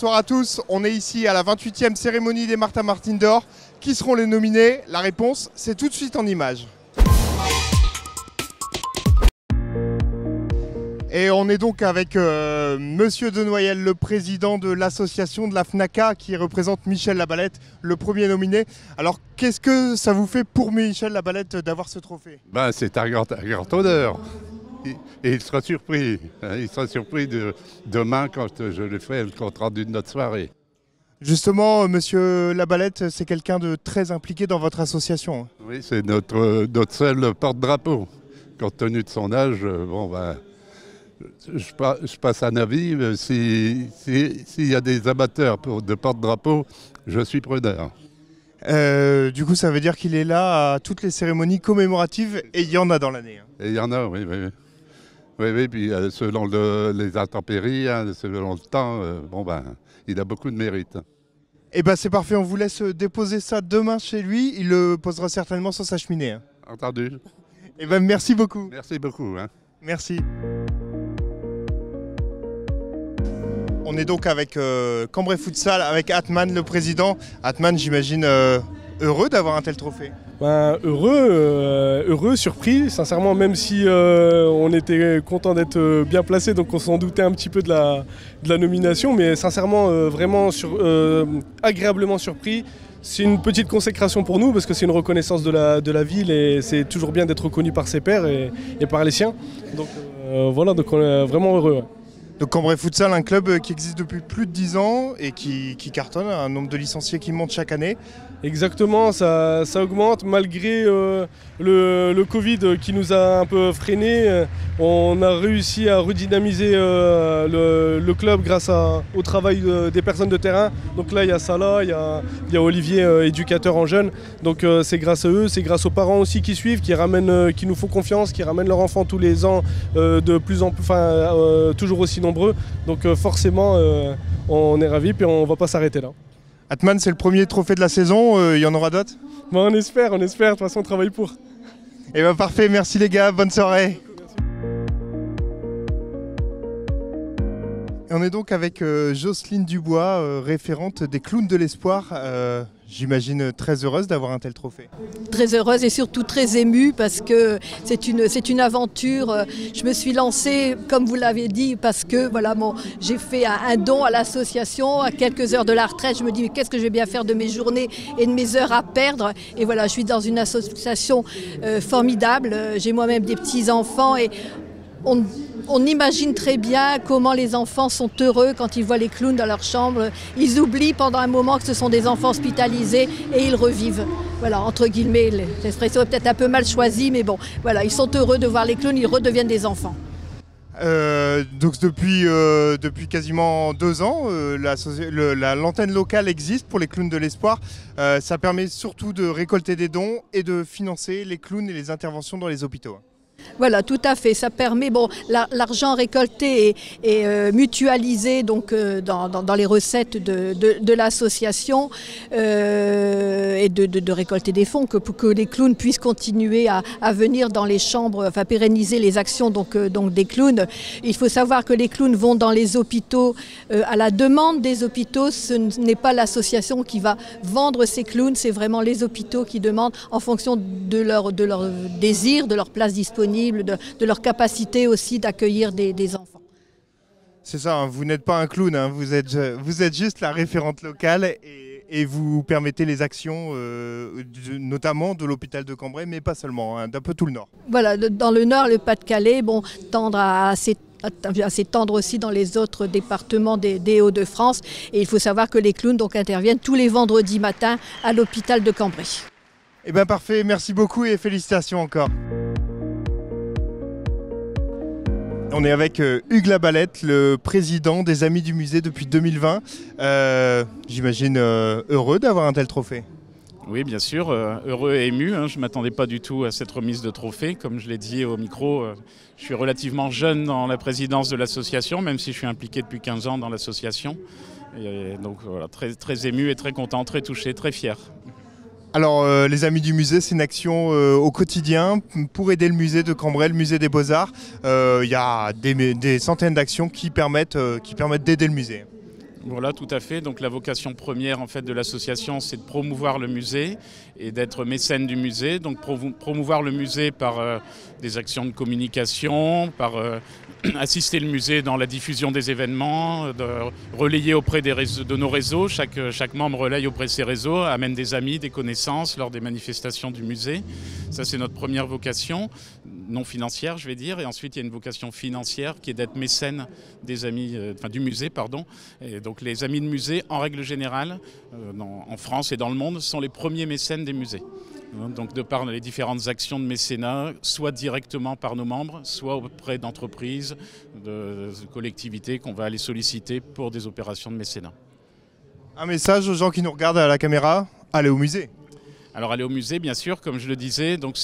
bonsoir à tous. On est ici à la 28e cérémonie des Martin Martin d'Or. Qui seront les nominés? La réponse, c'est tout de suite en images. Et on est donc avec Monsieur Denoyel, le président de l'association de la FNACA qui représente Michel Labalette, le premier nominé. Alors qu'est-ce que ça vous fait pour Michel Labalette d'avoir ce trophée? C'est un grand honneur. Et il sera surpris. Il sera surpris demain quand je lui ferai le compte rendu de notre soirée. Justement, Monsieur Labalette, c'est quelqu'un de très impliqué dans votre association. Oui, c'est notre seul porte-drapeau. Compte tenu de son âge, je passe un avis. S'il y a des amateurs de porte-drapeau, je suis preneur. Du coup, ça veut dire qu'il est là à toutes les cérémonies commémoratives et il y en a dans l'année. Et il y en a, oui. Oui, puis selon les intempéries, selon le temps, il a beaucoup de mérite. Eh bien, c'est parfait, on vous laisse déposer ça demain chez lui. Il le posera certainement sur sa cheminée. Entendu. Eh bien, merci beaucoup. Merci beaucoup. Merci. On est donc avec Cambrai Futsal, avec Atman, le président. Atman, j'imagine heureux d'avoir un tel trophée. Heureux, surpris, sincèrement, même si on était content d'être bien placé, donc on s'en doutait un petit peu de la nomination, mais sincèrement, vraiment agréablement surpris. C'est une petite consécration pour nous parce que c'est une reconnaissance de la ville et c'est toujours bien d'être reconnu par ses pairs et par les siens. Donc donc on est vraiment heureux. Ouais. Donc Cambrai Futsal, un club qui existe depuis plus de 10 ans et qui cartonne, un nombre de licenciés qui monte chaque année. Exactement, ça augmente malgré le Covid qui nous a un peu freiné. On a réussi à redynamiser le club grâce au travail des personnes de terrain. Donc là, il y a Salah, il y a Olivier, éducateur en jeunes. Donc c'est grâce à eux, c'est grâce aux parents aussi qui suivent, qui nous font confiance, qui ramènent leurs enfants tous les ans de plus en plus, toujours aussi nombreux. Donc forcément, on est ravis et on ne va pas s'arrêter là. Atman, c'est le premier trophée de la saison, il y en aura d'autres? On espère, de toute façon on travaille pour. Eh bien parfait, merci les gars, bonne soirée. Et on est donc avec Jocelyne Dubois, référente des Clowns de l'Espoir. J'imagine très heureuse d'avoir un tel trophée. Très heureuse et surtout très émue parce que c'est une aventure. Je me suis lancée, comme vous l'avez dit, parce que j'ai fait un don à l'association à quelques heures de la retraite. Je me dis mais qu'est-ce que je vais bien faire de mes journées et de mes heures à perdre. Et voilà, je suis dans une association formidable. J'ai moi-même des petits-enfants et on imagine très bien comment les enfants sont heureux quand ils voient les clowns dans leur chambre. Ils oublient pendant un moment que ce sont des enfants hospitalisés et ils revivent. Voilà, entre guillemets, l'expression est peut-être un peu mal choisie, mais bon, voilà, ils sont heureux de voir les clowns, ils redeviennent des enfants. Donc depuis quasiment 2 ans, l'antenne locale existe pour les Clowns de l'Espoir. Ça permet surtout de récolter des dons et de financer les clowns et les interventions dans les hôpitaux. Voilà, tout à fait. Ça permet, l'argent récolté est mutualisé donc, dans les recettes de l'association et de récolter des fonds pour que les clowns puissent continuer à venir dans les chambres, enfin pérenniser les actions donc des clowns. Il faut savoir que les clowns vont dans les hôpitaux à la demande des hôpitaux. Ce n'est pas l'association qui va vendre ces clowns, c'est vraiment les hôpitaux qui demandent en fonction de leur désir, de leur place disponible, de leur capacité aussi d'accueillir des enfants. C'est ça, vous n'êtes pas un clown, vous êtes juste la référente locale et vous permettez les actions, notamment de l'hôpital de Cambrai, mais pas seulement, d'un peu tout le Nord. Voilà, dans le Nord, le Pas-de-Calais, tendre à s'étendre aussi dans les autres départements des Hauts-de-France. Et il faut savoir que les clowns interviennent tous les vendredis matins à l'hôpital de Cambrai. Eh bien parfait, merci beaucoup et félicitations encore. On est avec Hugues Labalette, le président des Amis du Musée depuis 2020. J'imagine heureux d'avoir un tel trophée. Oui, bien sûr, heureux et ému. Je ne m'attendais pas du tout à cette remise de trophée. Comme je l'ai dit au micro, je suis relativement jeune dans la présidence de l'association, même si je suis impliqué depuis 15 ans dans l'association. Donc voilà, très, très ému et très content, très touché, très fier. Alors, les Amis du Musée, c'est une action au quotidien pour aider le musée de Cambrai, le musée des Beaux-Arts. Il y a des centaines d'actions qui permettent d'aider le musée. Voilà, tout à fait. Donc la vocation première en fait de l'association, c'est de promouvoir le musée et d'être mécène du musée. Donc promouvoir le musée par des actions de communication, par assister le musée dans la diffusion des événements, de relayer auprès de nos réseaux. Chaque membre relaye auprès de ses réseaux, amène des amis, des connaissances lors des manifestations du musée. Ça, c'est notre première vocation, non financière, je vais dire. Et ensuite, il y a une vocation financière qui est d'être mécène des amis, du musée, pardon. Et donc les amis de musée, en règle générale, en France et dans le monde, sont les premiers mécènes des musées. Donc de par les différentes actions de mécénat, soit directement par nos membres, soit auprès d'entreprises, de collectivités qu'on va aller solliciter pour des opérations de mécénat. Un message aux gens qui nous regardent à la caméra, allez au musée. Alors aller au musée, bien sûr, comme je le disais, donc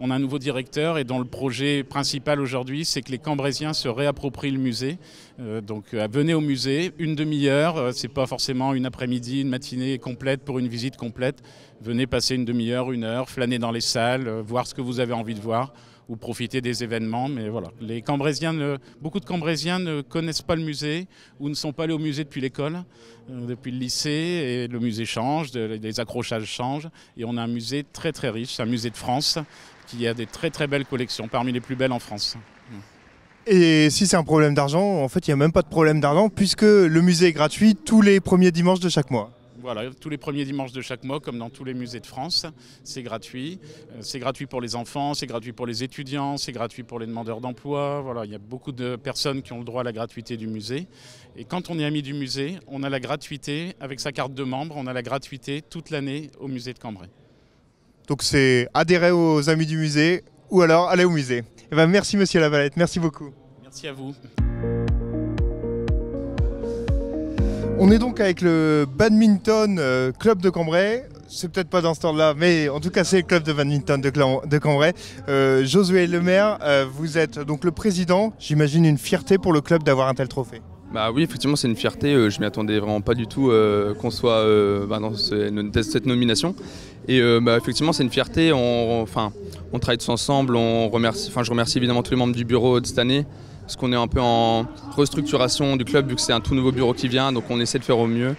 on a un nouveau directeur et dont le projet principal aujourd'hui, c'est que les Cambrésiens se réapproprient le musée. Venez au musée, une demi-heure, c'est pas forcément une après-midi, une matinée complète pour une visite complète. Venez passer une demi-heure, une heure, flâner dans les salles, voir ce que vous avez envie de voir ou profiter des événements. Mais voilà, beaucoup de Cambrésiens ne connaissent pas le musée ou ne sont pas allés au musée depuis l'école, depuis le lycée. Et le musée change, les accrochages changent. Et on a un musée très très riche, c'est un musée de France qui a des très très belles collections, parmi les plus belles en France. Et si c'est un problème d'argent, en fait, il n'y a même pas de problème d'argent puisque le musée est gratuit tous les premiers dimanches de chaque mois. Voilà, tous les premiers dimanches de chaque mois, comme dans tous les musées de France, c'est gratuit. C'est gratuit pour les enfants, c'est gratuit pour les étudiants, c'est gratuit pour les demandeurs d'emploi. Voilà, il y a beaucoup de personnes qui ont le droit à la gratuité du musée. Et quand on est ami du musée, on a la gratuité, avec sa carte de membre, on a la gratuité toute l'année au musée de Cambrai. Donc c'est adhérer aux amis du musée ou alors aller au musée. Et ben, merci Monsieur Lavalette, merci beaucoup. Merci à vous. On est donc avec le badminton club de Cambrai. C'est peut-être pas dans ce temps-là, mais en tout cas c'est le club de badminton de Cambrai. Josué Lemaire, vous êtes donc le président. J'imagine une fierté pour le club d'avoir un tel trophée. Bah oui, effectivement c'est une fierté. Je m'y attendais vraiment pas du tout qu'on soit dans cette nomination. Et effectivement c'est une fierté. On travaille tous ensemble. Je remercie évidemment tous les membres du bureau de cette année. Parce qu'on est un peu en restructuration du club vu que c'est un tout nouveau bureau qui vient, donc on essaie de faire au mieux.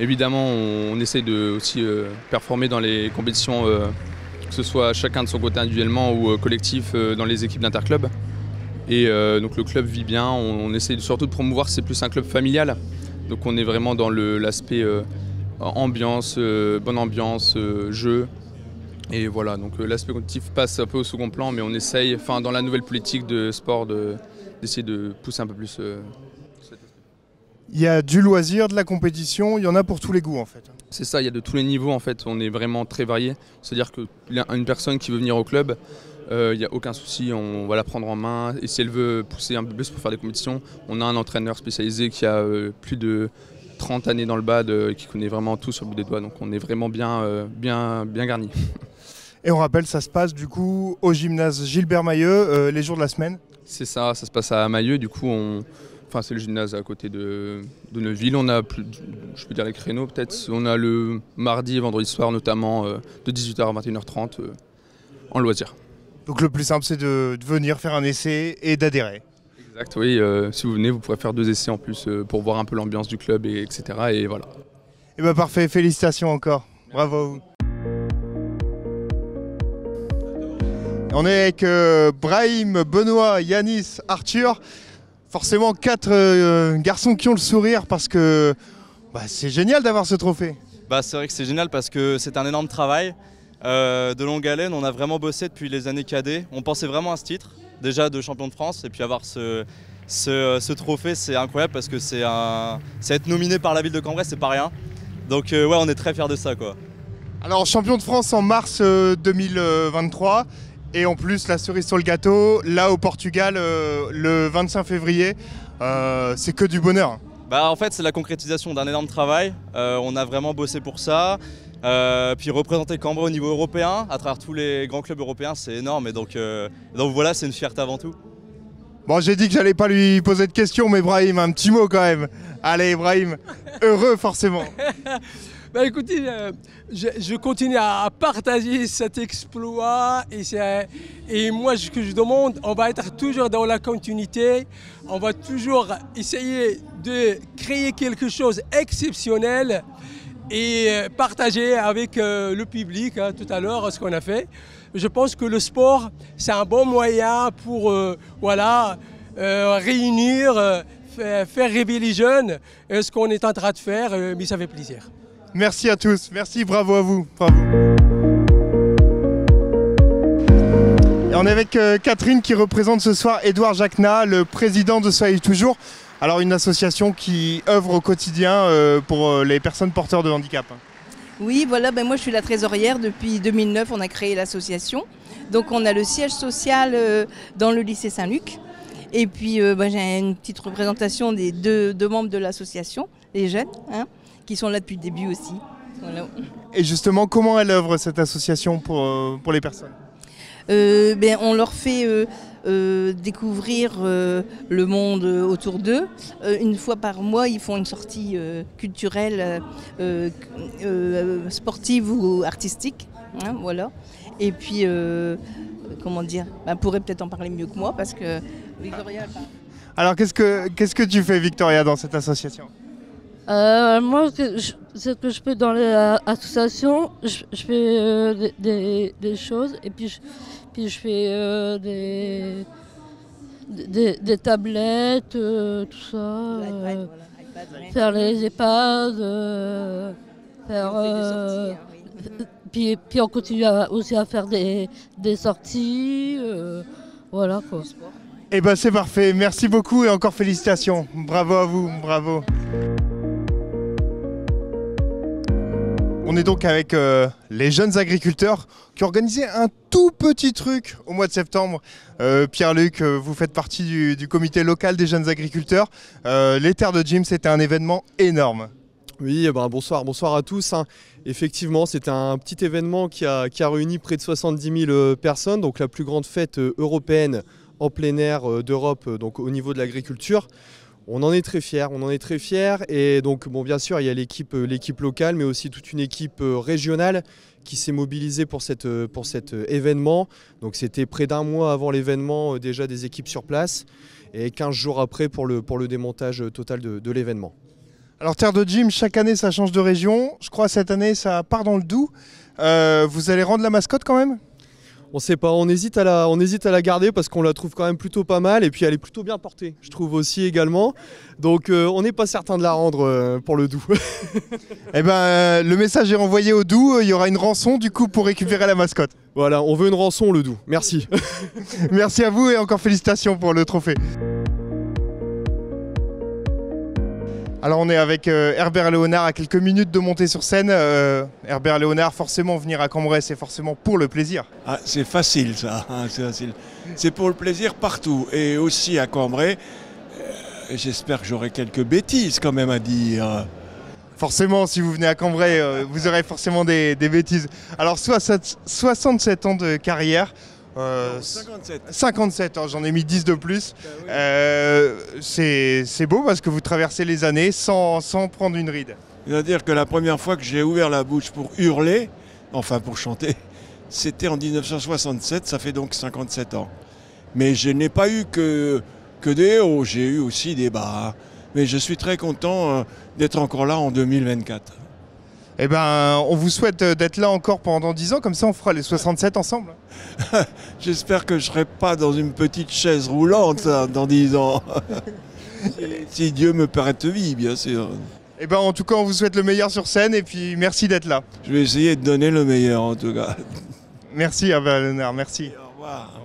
Évidemment, on essaie de aussi performer dans les compétitions, que ce soit chacun de son côté individuellement ou collectif dans les équipes d'interclub. Et donc le club vit bien, on essaie surtout de promouvoir, c'est plus un club familial. Donc on est vraiment dans l'aspect ambiance, bonne ambiance, jeu. Et voilà, donc l'aspect compétitif passe un peu au second plan, mais on essaye, dans la nouvelle politique de sport, d'essayer de pousser un peu plus cet aspect. Il y a du loisir, de la compétition, il y en a pour tous les goûts en fait. C'est ça, il y a de tous les niveaux en fait, on est vraiment très varié. C'est-à-dire qu'une personne qui veut venir au club, il n'y a aucun souci, on va la prendre en main. Et si elle veut pousser un peu plus pour faire des compétitions, on a un entraîneur spécialisé qui a plus de 30 années dans le bad, qui connaît vraiment tout sur le bout des doigts. Donc on est vraiment bien garni. Et on rappelle, ça se passe du coup au gymnase Gilbert Mayeux, les jours de la semaine. C'est ça se passe à Mayeux, du coup c'est le gymnase à côté de Neuville. On a je peux dire les créneaux peut-être. On a le mardi et vendredi soir notamment de 18h à 21h30 en loisir. Donc le plus simple c'est de venir faire un essai et d'adhérer. Exact, oui. Si vous venez, vous pourrez faire 2 essais en plus pour voir un peu l'ambiance du club, etc. Et voilà. Et ben parfait, félicitations encore. Bravo à vous. On est avec Brahim, Benoît, Yanis, Arthur. Forcément 4 garçons qui ont le sourire parce que c'est génial d'avoir ce trophée. C'est vrai que c'est génial parce que c'est un énorme travail de longue haleine. On a vraiment bossé depuis les années cadets. On pensait vraiment à ce titre, déjà de champion de France. Et puis avoir ce trophée, c'est incroyable parce que c'est être nominé par la ville de Cambrai, c'est pas rien. Donc on est très fiers de ça, quoi. Alors champion de France en mars 2023. Et en plus, la cerise sur le gâteau, là au Portugal, le 25 février, c'est que du bonheur. En fait, c'est la concrétisation d'un énorme travail. On a vraiment bossé pour ça. Puis représenter Cambrai au niveau européen, à travers tous les grands clubs européens, c'est énorme. Et donc voilà, c'est une fierté avant tout. Bon, j'ai dit que j'allais pas lui poser de questions, mais Brahim, un petit mot quand même. Allez, Brahim, heureux forcément. Écoutez, je continue à partager cet exploit et moi ce que je demande, on va être toujours dans la continuité, on va toujours essayer de créer quelque chose d'exceptionnel et partager avec le public, hein, tout à l'heure, ce qu'on a fait. Je pense que le sport, c'est un bon moyen pour réunir, faire rêver les jeunes, ce qu'on est en train de faire, mais ça fait plaisir. Merci à tous, merci, bravo à vous. Bravo. Et on est avec Catherine qui représente ce soir Édouard Jacquenat, le président de Soyez Toujours. Alors une association qui œuvre au quotidien pour les personnes porteurs de handicap. Oui, voilà, moi je suis la trésorière. Depuis 2009, on a créé l'association. Donc on a le siège social dans le lycée Saint-Luc. Et puis j'ai une petite représentation des deux membres de l'association, les jeunes, hein, qui sont là depuis le début aussi. Voilà. Et justement, comment elle œuvre cette association pour les personnes ? On leur fait découvrir le monde autour d'eux. Une fois par mois, ils font une sortie culturelle, sportive ou artistique. Hein, voilà. Et puis, comment dire, pourrait peut-être en parler mieux que moi parce que Victoria... Alors, qu'est-ce que tu fais, Victoria, dans cette association ? Moi, ce que je fais dans l'association, je fais des choses et puis je fais des tablettes, tout ça, faire les EHPAD, faire... Puis on continue aussi à faire des sorties, voilà quoi. Eh ben c'est parfait, merci beaucoup et encore félicitations. Bravo à vous, bravo. On est donc avec les jeunes agriculteurs qui ont organisé un tout petit truc au mois de septembre. Pierre-Luc, vous faites partie du comité local des jeunes agriculteurs. Les terres de gym, c'était un événement énorme. Oui, bonsoir à tous. Effectivement, c'était un petit événement qui a réuni près de 70 000 personnes, donc la plus grande fête européenne en plein air d'Europe, donc au niveau de l'agriculture. On en est très fiers, et donc bien sûr il y a l'équipe locale mais aussi toute une équipe régionale qui s'est mobilisée pour cet événement. Donc c'était près d'un mois avant l'événement déjà des équipes sur place et 15 jours après pour le démontage total de l'événement. Alors Terre de Gym, chaque année ça change de région, je crois cette année ça part dans le Doubs. Vous allez rendre la mascotte quand même ? On sait pas, on hésite à la garder parce qu'on la trouve quand même plutôt pas mal et puis elle est plutôt bien portée, je trouve aussi également. Donc on n'est pas certain de la rendre pour le Doubs. Eh ben le message est envoyé au Doubs, il y aura une rançon du coup pour récupérer la mascotte. Voilà, on veut une rançon le Doubs, merci. Merci à vous et encore félicitations pour le trophée. Alors on est avec Herbert Léonard à quelques minutes de monter sur scène. Herbert Léonard, forcément venir à Cambrai, c'est forcément pour le plaisir. Ah, c'est facile ça, c'est facile. C'est pour le plaisir partout et aussi à Cambrai. J'espère que j'aurai quelques bêtises quand même à dire. Forcément, si vous venez à Cambrai, vous aurez forcément des bêtises. Alors 67 ans de carrière. 57, j'en ai mis 10 de plus. C'est beau parce que vous traversez les années sans prendre une ride. C'est-à-dire que la première fois que j'ai ouvert la bouche pour hurler, enfin pour chanter, c'était en 1967, ça fait donc 57 ans. Mais je n'ai pas eu que des hauts, j'ai eu aussi des bas. Mais je suis très content d'être encore là en 2024. Eh ben, on vous souhaite d'être là encore pendant 10 ans, comme ça on fera les 67 ensemble. J'espère que je ne serai pas dans une petite chaise roulante dans 10 ans. Si Dieu me prête vie, bien sûr. Eh ben, en tout cas, on vous souhaite le meilleur sur scène et puis merci d'être là. Je vais essayer de donner le meilleur en tout cas. Merci Herbert Léonard, merci. Au revoir.